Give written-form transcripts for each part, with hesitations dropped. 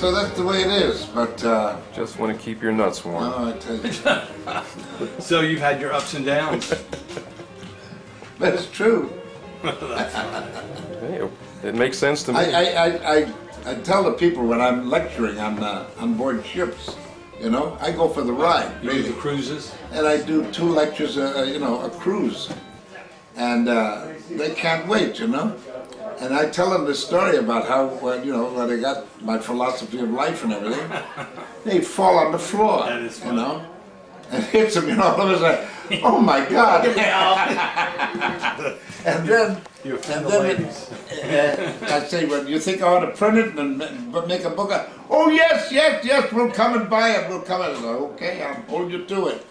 So that's the way it is, but Just want to keep your nuts warm. no, I tell you, So you've had your ups and downs. but it's true. Hey, it makes sense to me. I tell the people when I'm lecturing on board ships, you know, I go for the ride, You do really. the cruises. And I do 2 lectures, you know, a cruise. And they can't wait, you know. And I tell them the story about how, you know, when I got my philosophy of life and everything, they fall on the floor, That is you funny. know. And hits them, you know, I was like, oh my God. And then, You offend and the then ladies. I say, well, you think I ought to print it and make a book? Oh, yes, yes, yes, we'll come and buy it, we'll come and I say, okay, I'll hold you to it.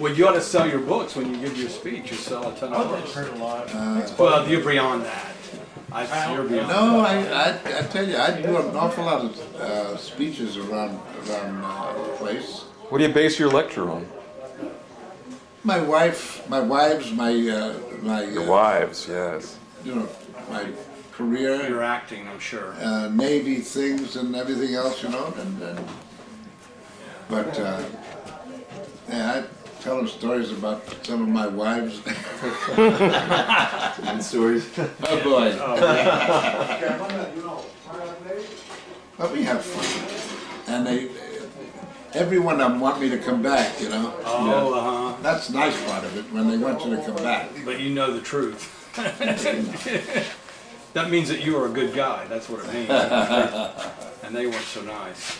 Well, you ought to sell your books when you give your speech. You sell a ton of books. Heard a lot. Well, you're beyond that. You're beyond No, I tell you, I do an awful lot of speeches around the place. What do you base your lecture on? My wife, my wives, my Your wives, yes. you know, my career, You're acting, I'm sure. Navy things and everything else, you know, and but yeah, I tell them stories about some of my wives. And stories. Oh boy. But we have fun, and every one of them want me to come back, you know. Oh, uh-huh. That's the nice part of it, when they want you to come back. But you know the truth. That means that you are a good guy. That's what it means. And they weren't so nice.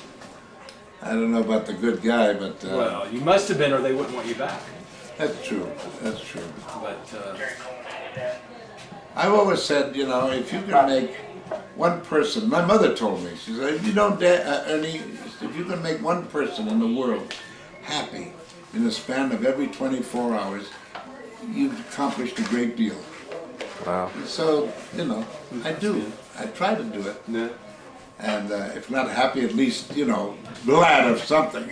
I don't know about the good guy, but Well, you must have been or they wouldn't want you back. that's true, that's true. But I've always said, you know, if you can make one person, my mother told me, she said, if you don't, Ernie, if you can make one person in the world happy in the span of every 24 hours, you've accomplished a great deal. Wow. So, you know, I do. I try to do it. Yeah. And if not happy, at least, you know, glad of something.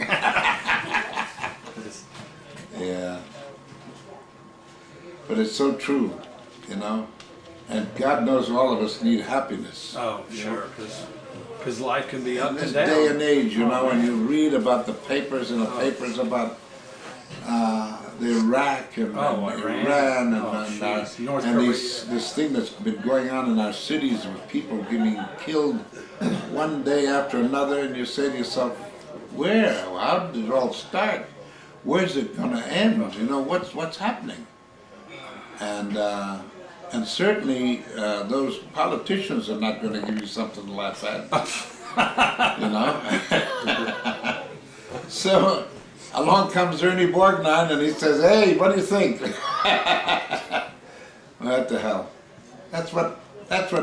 Yeah. But it's so true, you know. And God knows all of us need happiness. oh, sure, because life can be up In this and down. day and age, you know, and you read about the papers and the papers about the Iraq and, Oh, and Iran. Iran Oh, jeez. North and Korea. this thing that's been going on in our cities with people getting killed one day after another, and you say to yourself, where? How did it all start? Where's it going to end? You know, what's happening? And certainly those politicians are not going to give you something to laugh at. You know? So along comes Ernie Borgnine and he says, hey, what do you think? What the hell? That's what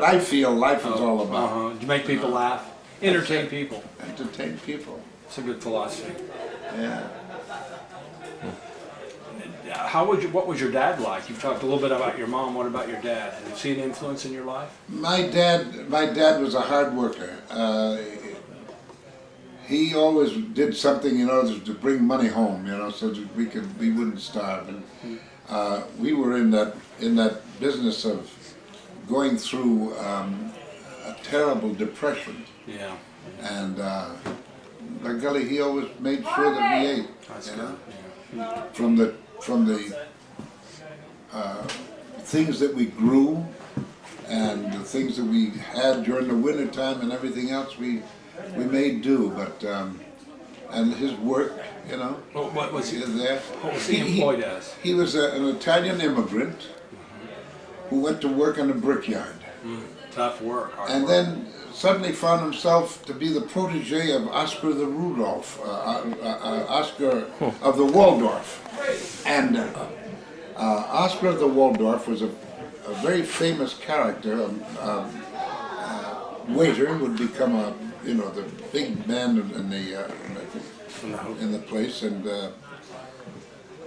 I feel life is all about. To make people laugh, entertain people. Entertain people. It's a good philosophy. Yeah. What was your dad like? You've talked a little bit about your mom. What about your dad? Did you see an influence in your life? My dad was a hard worker. He always did something, you know, to bring money home, you know, so that we wouldn't starve. And we were in that business of going through a terrible depression. Yeah. And by golly, he always made sure that we ate. That's you good. know? Yeah. From the things that we grew and the things that we had during the winter time and everything else, we made do. But and his work, you know, What was he? is there. What was he employed as? He was an Italian immigrant who went to work in a brickyard. Tough work. Hard And work. then suddenly found himself to be the protege of Oscar the Rudolph, Oscar of the Waldorf. And Oscar of the Waldorf was a very famous character, waiter who would become the big man in the place,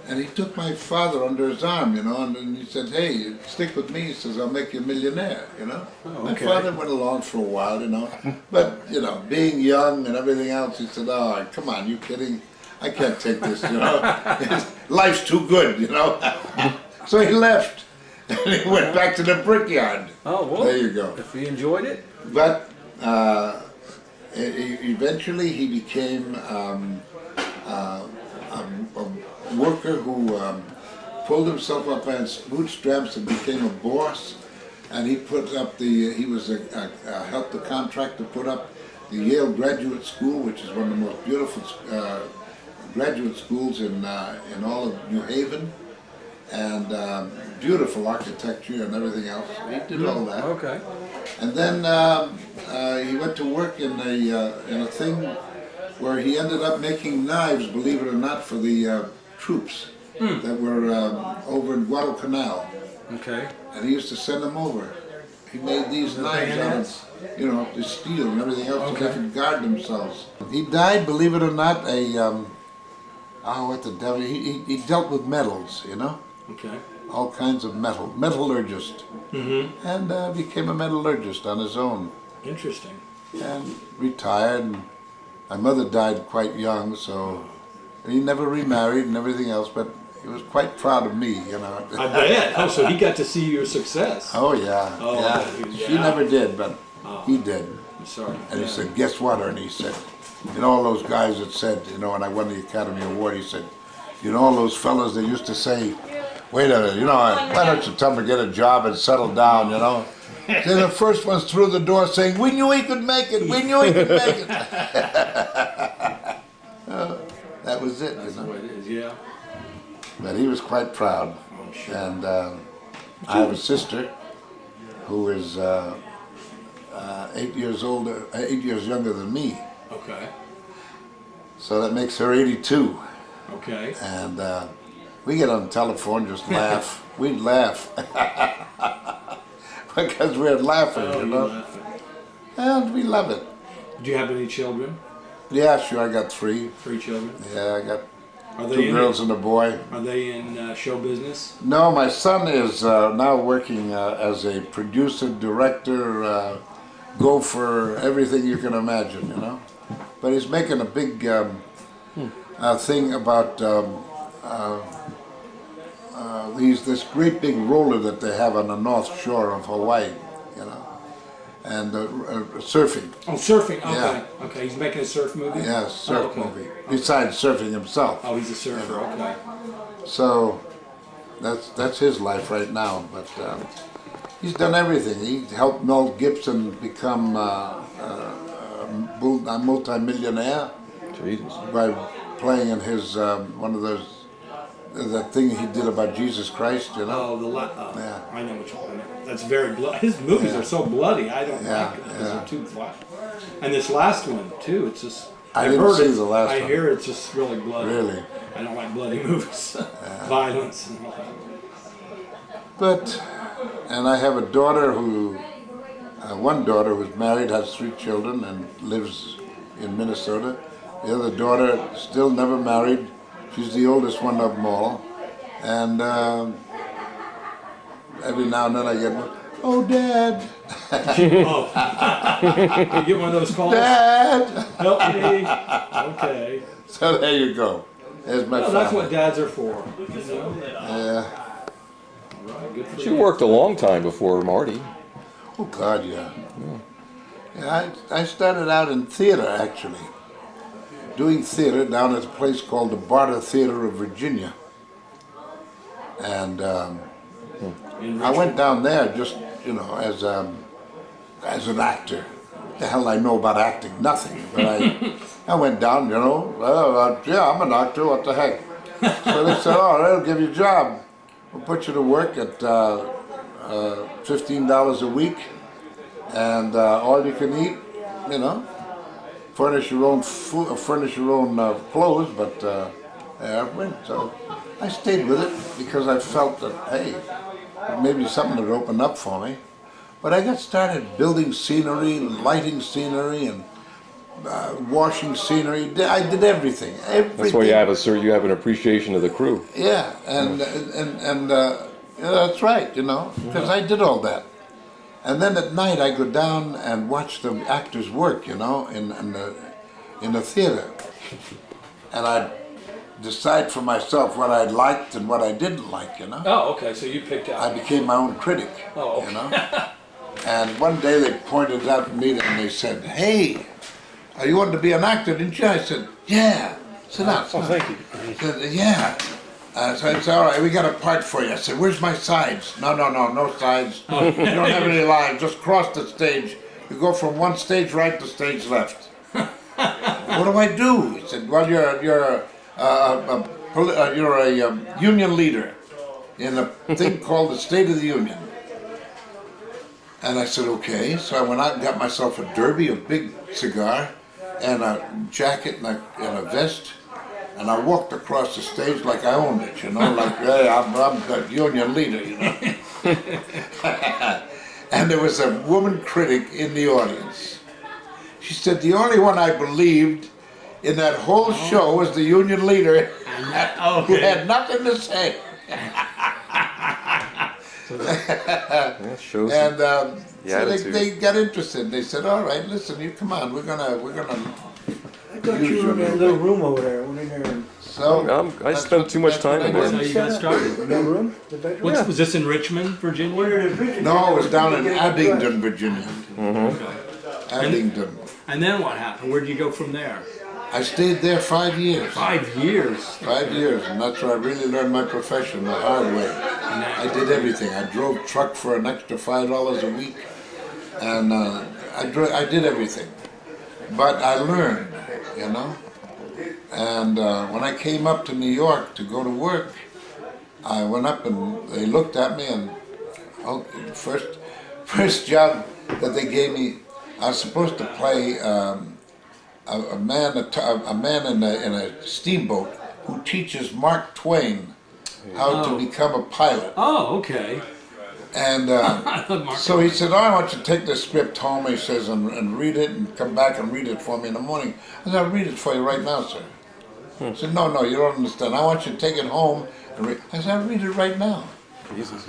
and he took my father under his arm, you know, and he said, hey, stick with me. He says, I'll make you a millionaire, you know. Oh, My okay. father went along for a while, you know, but, you know, being young and everything else, he said, oh, come on, you kidding? I can't take this, you know. Life's too good, you know. So he left, and he went back to the brickyard. Oh, well, There you go. if he enjoyed it. But eventually he became a worker who pulled himself up by his bootstraps and became a boss. And he put up he was helped the contractor put up the Yale Graduate School, which is one of the most beautiful graduate schools in all of New Haven. And beautiful architecture and everything else. He did all that. Okay. And then he went to work in a thing where he ended up making knives, believe it or not, for the troops that were over in Guadalcanal. Okay. And he used to send them over. He made these knives out of, the steel and everything else so they could guard themselves. He died, believe it or not, what the devil, he dealt with metals, Okay. all kinds of metallurgist. Mm-hmm. And became a metallurgist on his own. Interesting. And retired. And my mother died quite young, so he never remarried and everything else, but he was quite proud of me, I bet. Oh, so he got to see your success. Oh, yeah. Oh, yeah. yeah. She never did, but he did. I'm sorry. And he said, guess what, Ernie? He said, all those guys that said, when I won the Academy Award, he said, all those fellas that used to say, wait a minute, why don't you tell them to get a job and settle down, They're the first ones through the door saying, we knew he could make it, we knew he could make it. That was it, That's the way it is, yeah. But he was quite proud. I'm sure. And I have a sister who is 8 years younger than me. Okay. So that makes her 82. Okay. And we get on the telephone, just laugh. We'd laugh. Because we're laughing, Oh, you're laughing. And we love it. Do you have any children? Yeah, sure, I got 3. 3 children? Yeah, I got Are they 2 girls and a boy. Are they in show business? No, my son is now working as a producer, director, gopher, everything you can imagine, But he's making a big thing about this great big roller that they have on the north shore of Hawaii, and surfing. Oh, surfing. Okay. Yeah. Okay. He's making a surf movie. Yeah, surf okay. movie. Besides surfing himself. Oh, he's a surfer. Okay. So that's his life right now. But he's done everything. He helped Mel Gibson become a multi-millionaire Jesus. by playing in his one of those that thing he did about Jesus Christ, Oh, Yeah. I know which one. That's very bloody. His movies are so bloody. I don't Yeah, like it because yeah. they're too flat. And this last one too. It's just. I I've didn't heard see it- the last I one. hear it's just really bloody. Really. I don't like bloody movies. Violence. And all that. And I have a daughter one daughter who's married, has 3 children, and lives in Minnesota. The other daughter still never married. She's the oldest one of them all. And every now and then I get, oh, Dad. Oh. You get one of those calls? Dad. Help me. Okay. So there you go. There's my Well, family. that's what dads are for. Yeah. Right, good for She you. worked a long time before Marty. Oh, God, yeah. Yeah, I started out in theater, actually. Doing theater down at a place called the Barter Theater of Virginia. And I went down there just, as an actor. The hell I know about acting? Nothing. But I went down, yeah, I'm an actor, what the heck? So they said, oh, that'll give you a job. We'll put you to work at $15 a week, and all you can eat, furnish your own food, furnish your own clothes, but I went. So I stayed with it because I felt that, hey, maybe something would open up for me. But I got started building scenery, lighting scenery, and washing scenery. I did everything. That's why you have an appreciation of the crew. Yeah, and that's right, because I did all that. And then at night I go down and watch the actors work, in the theater, and I decide for myself what I liked and what I didn't like, Oh, okay. So you picked out. I became my own critic, Oh, okay. And one day they pointed out to me and they said, "Hey, You wanted to be an actor, didn't you? I said, yeah. Sit down. Oh, thank you. I said, yeah. So I said, all right, we got a part for you. I said, where's my sides? No sides. You don't have any lines. Just cross the stage. You go from one stage right to stage left. What do I do? He said, well, you're a union leader in a thing called the State of the Union. And I said, okay. So I went out and got myself a derby, a big cigar, and a jacket and a vest. And I walked across the stage like I owned it, you know, like, hey, I'm the union leader, you know. And there was a woman critic in the audience. She said, the only one I believed in that whole show was the union leader who had nothing to say. That shows And the so attitude. they got interested. They said, all right, listen, you come on, we're gonna I thought you were in that little room over there. Went in there and so I that's spent what- too much that's time what in I there. So did. you got started. that room, the bedroom. Was this in Richmond, Virginia? No, it was down in Abingdon, Virginia. Okay. Abingdon. And then what happened? Where did you go from there? I stayed there 5 years. 5 years. 5 years, and that's where I really learned my profession the hard way. I did everything. I drove truck for an extra $5 a week, and I did everything. But I learned, you know. And when I came up to New York to go to work, I went up and they looked at me, and first job that they gave me, I was supposed to play a man in a steamboat who teaches Mark Twain how to become a pilot. Oh, okay. And so he said, oh, I want you to take this script home, he says, and read it and come back and read it for me in the morning. I said, I'll read it for you right now, sir. He said, no, you don't understand. I want you to take it home and read. I said, I'll read it right now. Jesus.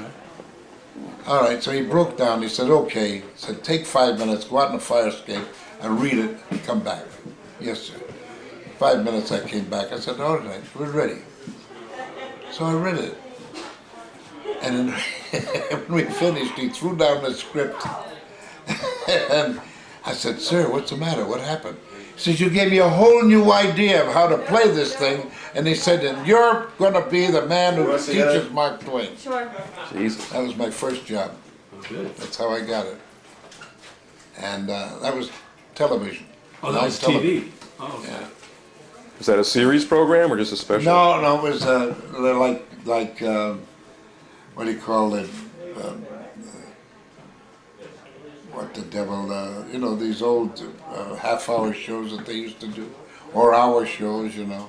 All right, so he broke down. He said, okay. He said, take 5 minutes, go out in the fire escape and read it and come back. Yes, sir. 5 minutes I came back. I said, all right, we're ready. So I read it. And when we finished, he threw down the script. And I said, sir, what's the matter? What happened? He says, you gave me a whole new idea of how to play this thing. And he said, and you're going to be the man who teaches Mark Twain. Sure. Jesus. That was my first job. Good. That's how I got it. And that was television. Oh, that was Television. TV. Oh, okay. Yeah. Was that a series program or just a special? No, it was like what do you call it? What the devil? You know, these old half-hour shows that they used to do, or hour shows. You know.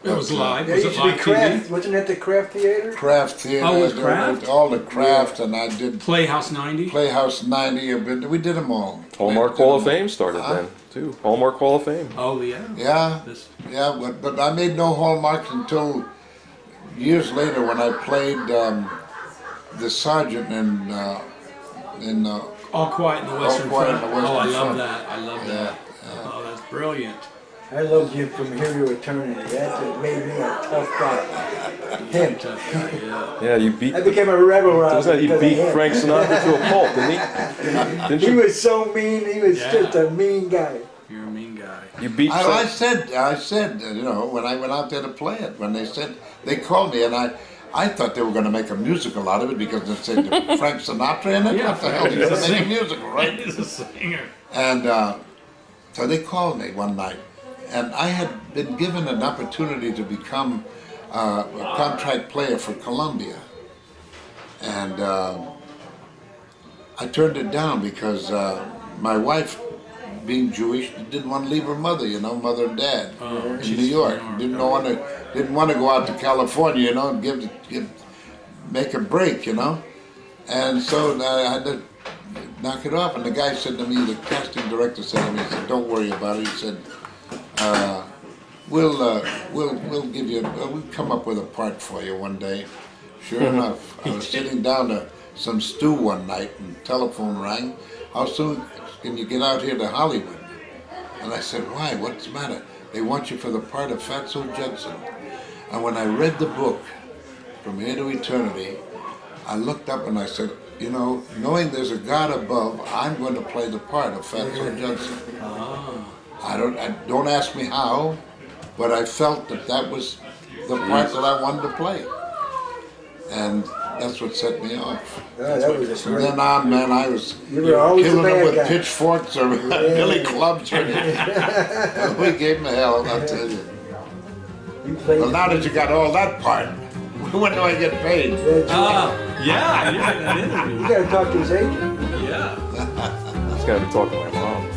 It was live. There Was used it to be live craft. TV? Wasn't that the craft theater? Craft theater. Oh, it was craft? All the craft, and I did Playhouse 90? Playhouse 90. We did them all. Hallmark We did Hall of them all. Fame started then, too. Hallmark Hall of Fame. Oh, yeah. Yeah. This, Yeah, but I made no hallmarks until years later when I played the sergeant in All Quiet in the Western Quiet in Front. the Western Oh, I love Front. that. I love that. Oh, that's brilliant. I loved him from Here to Eternity. That made me a tough guy. Him. Tough guy, yeah. Yeah, you beat. I became a rebel around Was that he because of beat him. Frank Sinatra to a pulp, didn't he? Didn't He you? was so mean. He was Yeah. just a mean guy. You're a mean guy. You beat. I said, you know, when I went out there to play it, when they called me, and I thought they were going to make a musical out of it because they said Frank Sinatra in it. Yeah, What the hell? You're going to make a musical, right? He's a singer. And so they called me one night, and I had been given an opportunity to become a contract player for Columbia. And I turned it down because my wife, being Jewish, didn't want to leave her mother, you know, mother and dad in New York. Didn't want to go out to California, you know, and make a break, you know. And so I had to knock it off. And the guy said to me, the casting director said to me, he said, "Don't worry about it." He said, "We'll give you, we'll come up with a part for you one day." Sure enough, I was sitting down to some stew one night, and the telephone rang. How soon can you get out here to Hollywood? And I said, "Why? What's the matter?" "They want you for the part of Fatso Judson." And when I read the book, From Here to Eternity, I looked up and I said, you know, knowing there's a God above, I'm going to play the part of Fatso Judson. don't ask me how, but I felt that was the part that I wanted to play. And that's what set me off. Oh, that was a From great. then on, man, I was You were always the killing them bad with guy. pitchforks or billy clubs. Or we gave them hell, I'll tell you. You played. Well, now that you got all that part, when do I get paid? Yeah, you had that interview. You gotta talk to his agent. Yeah. Just gotta be talking to my mom.